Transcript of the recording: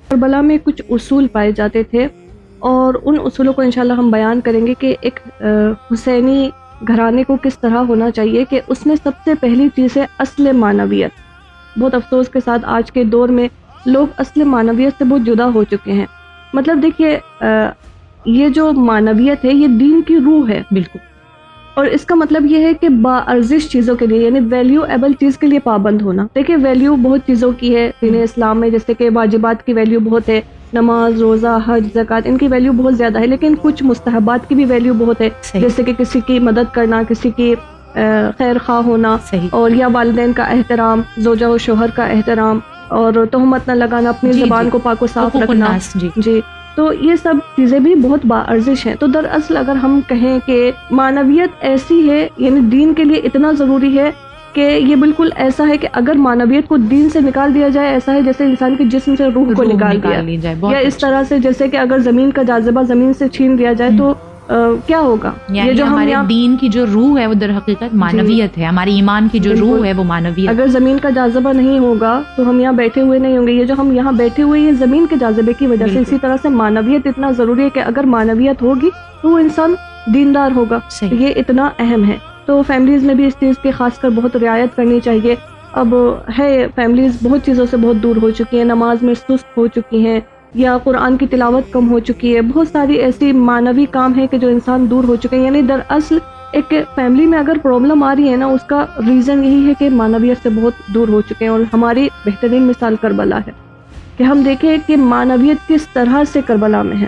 کربلا میں کچھ اصول پائے جاتے تھے اور ان اصولوں کو انشاءاللہ ہم بیان کریں گے کہ ایک حسینی گھرانے کو کس طرح ہونا چاہیے، کہ اس میں سب سے پہلی چیز ہے اصل معنویت۔ بہت افسوس کے ساتھ آج کے دور میں لوگ اصل معنویت سے بہت جدا ہو چکے ہیں۔ مطلب دیکھیے یہ جو معنویت ہے یہ دین کی روح ہے، بالکل، اور اس کا مطلب یہ ہے کہ باارزش چیزوں کے لیے، یعنی ویلیو ایبل چیز کے لیے پابند ہونا۔ دیکھیں ویلیو بہت چیزوں کی ہے دین اسلام میں، جیسے کہ واجبات کی ویلیو بہت ہے، نماز، روزہ، حج، زکوٰۃ، ان کی ویلیو بہت زیادہ ہے، لیکن کچھ مستحبات کی بھی ویلیو بہت ہے، صحیح، جیسے کہ کسی کی مدد کرنا، کسی کی خیر خواہ ہونا، صحیح، اور یا والدین کا احترام، زوجہ و شوہر کا احترام، اور تہمت نہ لگانا، اپنی جی، زبان جی، کو پاک و صاف حقوق رکھنا۔ الناس، جی، جی، تو یہ سب چیزیں بھی بہت باارزش ہیں۔ تو دراصل اگر ہم کہیں کہ معنویت ایسی ہے، یعنی دین کے لیے اتنا ضروری ہے کہ یہ بالکل ایسا ہے کہ اگر معنویت کو دین سے نکال دیا جائے، ایسا ہے جیسے انسان کے جسم سے روح کو نکال دیا، لی جائے، بہت یا اس اچھا۔ طرح سے جیسے کہ اگر زمین کا جاذبہ زمین سے چھین دیا جائے تو کیا ہوگا؟ یعنی یہ جو ہم ہمارے یہاں دین کی جو روح ہے وہ در حقیقت معنویت ہے، ہماری ایمان کی جو روح ہے وہ معنویت۔ اگر زمین کا جاذبہ نہیں ہوگا تو ہم یہاں بیٹھے ہوئے نہیں ہوں گے۔ یہ جو ہم یہاں بیٹھے ہوئے یہ زمین کے جاذبے کی وجہ سے، بالکل، اسی طرح سے معنویت اتنا ضروری ہے کہ اگر معنویت ہوگی تو وہ انسان دیندار ہوگا۔ صحیح، یہ اتنا اہم ہے۔ تو فیملیز میں بھی اس چیز کی خاص کر بہت رعایت کرنی چاہیے۔ اب ہے فیملیز بہت چیزوں سے بہت دور ہو چکی ہیں، نماز میں سست ہو چکی ہیں، یا قرآن کی تلاوت کم ہو چکی ہے، بہت ساری ایسی معنوی کام ہیں کہ جو انسان دور ہو چکے ہیں۔ یعنی دراصل ایک فیملی میں اگر پرابلم آ رہی ہے نا، اس کا ریزن یہی ہے کہ معنویت سے بہت دور ہو چکے ہیں، اور ہماری بہترین مثال کربلا ہے کہ ہم دیکھیں کہ معنویت کس طرح سے کربلا میں ہے۔